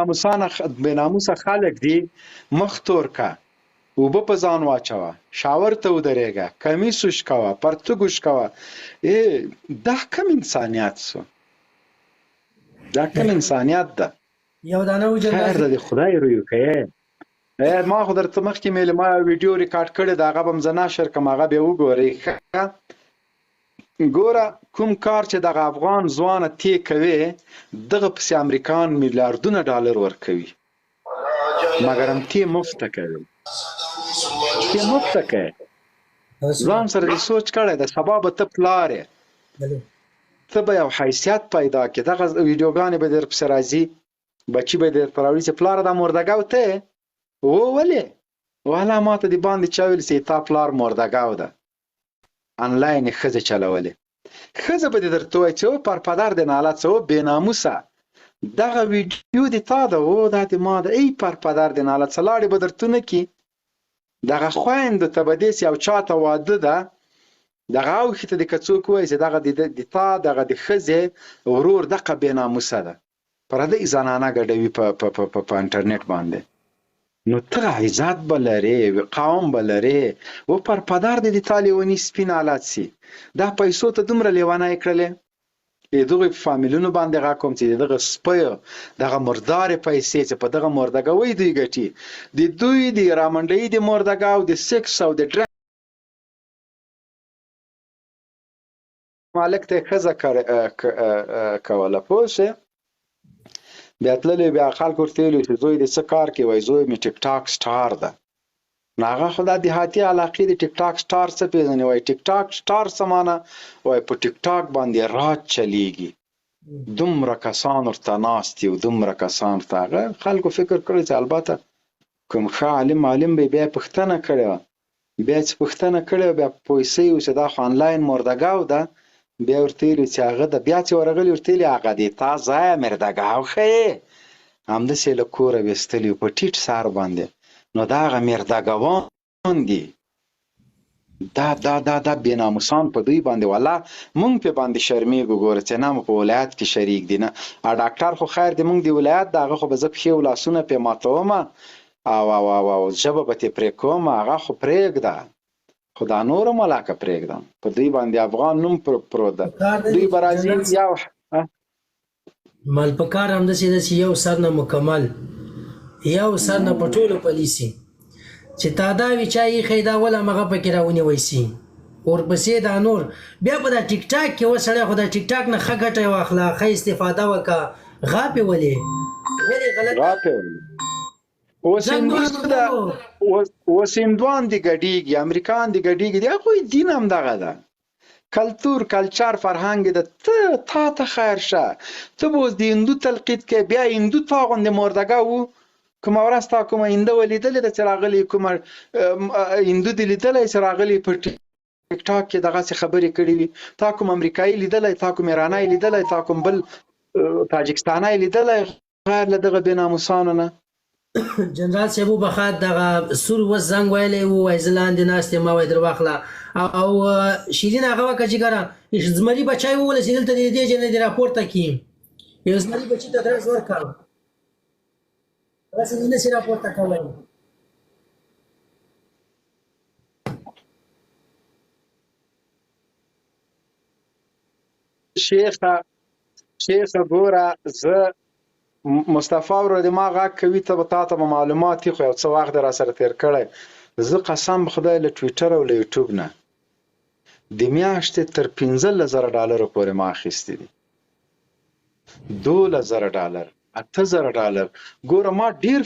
بې ناموسه خلک دي، مخ تور کا، اوبه په ځان واچوه، شاور ته ودرېږه، کمیس وشکوه، پرتوګ وشکوه. دا کم انسانیت سو؟ دا کم انسانیت ده؟ یو دانه خیر ده د خدای روی کوي. ما خو درته مخکې مې ما ویډیو ریکارډ کړی ده، هغه به م زه نشر کړم، هغه بیا وګورئ. ګوره کوم کار چې دغه افغان ځوانه تی کوي، دغه پسې امریکایان میلیاردونه ډالر ورکوي، مګر هم تی مفته کوي. تی مفته کوي. ځان سره دې سوچ کړی ده، سبا به ته پلار یې، ته به یو حیثیت پیدا کړې. دغه ویډیوګانې به در پسې راځي، بچي به درته راوړي چې پلاره دا مردګو ته یې؟ ولې؟ والا ما ته دې باندې چا ویل چې تا پلار مردګو ده. انلاین یې ښځې چلولې. ښځه به دې درته ووایي چې او پر پدر دې ناله څه و بې ناموسه، دغه ویډیو دې تا ده، او دا دې ما ده، ای پر پدر دې ناله څه لاړې به درته نه کړي. دغه خویندو ته به داسې یو چا ته واده ده، دغه اوښې ته دې که څوک ووایي چې دغه د تا دغه د ښځې ورور دغه بې ناموسه ده، پردۍ زنانه ګډوي په انټرنېټ باندې. نو ته عزت به لرې، قوم به لرې، و پر پدر دې د تا لیوني سپین حالت سي. دا پیسو ته دومره لیونی کړلې، دغه فامیلونو باندې غږ کوم چې دغه سپیو دغه مردارې پیسې چې په دغه مردګوۍ دوی ګټي، د دوی د رامنډۍ د مردګو د سکس او د ډرګ مالک ته یې ښځه کوله، پوه شوې. بیا تللی، بیا خلکو ورته ویلي چې زوی دې څه کار کوي؟ وایي زوی مې ټیک ټاک سټار ده. نو هغه خو دا دیهاتي علاقې د ټیک ټاک سټار څه پېژني؟ وایي ټیک ټاک سټار څه معنی؟ وایي په ټیک ټاک باندې راج چلیږي، دومره کسان ورته ناست دي او دومره کسان ورته. هغه خلکو فکر کړی چې البته کوم ښه عالم به بیا پوښتنه کړې وه، بیا چې پوښتنه کړې وه بیا پوه سوي وو چې دا خو انلاین مردګو ده. بیا ورته ویلي چې هغه ده، بیا چې ورغلي ورته ویلي هغه دې تا ځایه مردګو ښیې، همداسې له کوره ویستلي په ټیټ سر باندې. نو دا هغه مردګوان دي، دا بې ناموسان په دوی باندې. والله مونږ پې باندې شرمېږو. ګوره چې نه مو په ولایت کې شریک دي نه، ډاکټر خو خیر دی مونږ د ولایت د هغه خو به زه پښې او لاسونه پې ماتومه او ژبه به ترې پرې کوم، هغه خو پرېږده، خو دا نوره ملاکه پرېږدم. په دوی باندې افغان نوم پروت ده. دوی به راځي یو مال په کار همداسې ده چې یو سر نه مکمل، یو سر نه په ټولو پلیسي چې تا دا وي چا ایښی دا ول همغه پکې راونیوی سي، ورپسې دا نور. بیا په دا ټیک ټاک کې اوس سړی خو دا ټیک ټاک نه ښه ګټه یې واخله، ښه استفاده وکړه، غاپې ولې غلط اوس هندوان دې ګډېږي، امریکان دې ګډېږي، د هغوی دین هم دغه ده، کلتور کلچر فرهنګ ده. تا ته خیر شه، ته به اوس د هندو تلقید کوې، بیا هندو تا غوندې مردګه و. کومه ورځ تا کومه هنده ولیدلې ده چې راغلي، کومه هندو دې لیدلی چې راغلي په ټیک ټاک کې دغسې خبرې کړې وي؟ تا کوم امریکایي لیدلی؟ تا کوم ایرانی لیدلی؟ تا کوم بل تاجکستانی لیدلی غیر له دغه بې ناموسانو نه؟ جنرال صاحب وبخښه، دغه سور اوس زنګ ویلی و، وایي زه لاندې ناست یم، ما وایي در واخله. او شیرین هغه وکړه چې ګره زمري بچی ووله چې دلته د دې ځای نه دې راپورته کړي، یو زمري بچي ته درس ورکړه، داسې دې نشي راپورته کولی. شیخه ګوره، زه مصطفی ورور دې ما غږ کوي، ته به تا ته به معلومات وي، خو یو څه وخت دې راسره تېر کړی. زه قسم خدای له ټویټر او له یوټیوب نه د میاشتې تر 15,000 ډالرو پورې ما اخیستي دي، 12,000 ډالر، 8,000 ډالر. ګوره ما ډېر